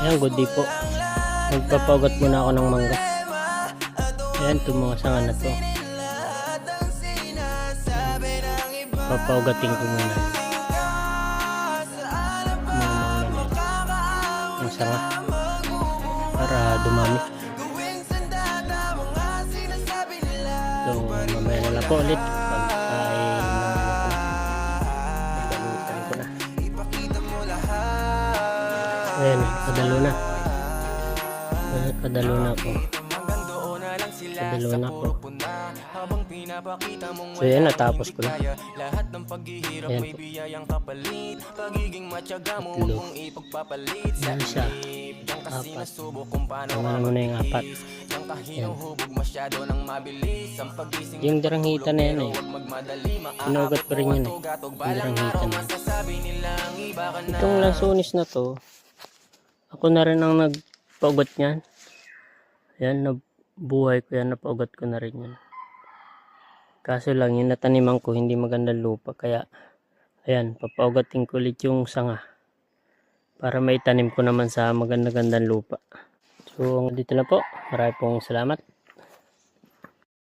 Ayan, good day po. Magpapaugat muna ako ng mangga. Ayan, itong mga sanga na to. Papaugatin ko muna. Mga mangga na ito. Ang sanga. Para dumami. So, mamaya na lang po ulit. Pagkain naman ako. Pagkalutan ko na. Ayan, kadalo na. Kadalo na ako. Kadalo na ako. So yan, natapos ko na. Ayan po. Tatlo. Yan siya. Apat. Tama mo na yung apat. Ayan. Yung daranghita na yan eh. Inugat pa rin yun eh. Yung daranghita na yan. Itong lansones na to, ako na rin ang nagpaugat niyan. Ayan, nabuhay ko yan, napaugat ko na rin yan. Kaso lang, yung nataniman ko, hindi magandang lupa. Kaya, ayan, papaugatin ko ulit yung sanga. Para maitanim ko naman sa magandang lupa. So, dito na po. Maraming pong salamat.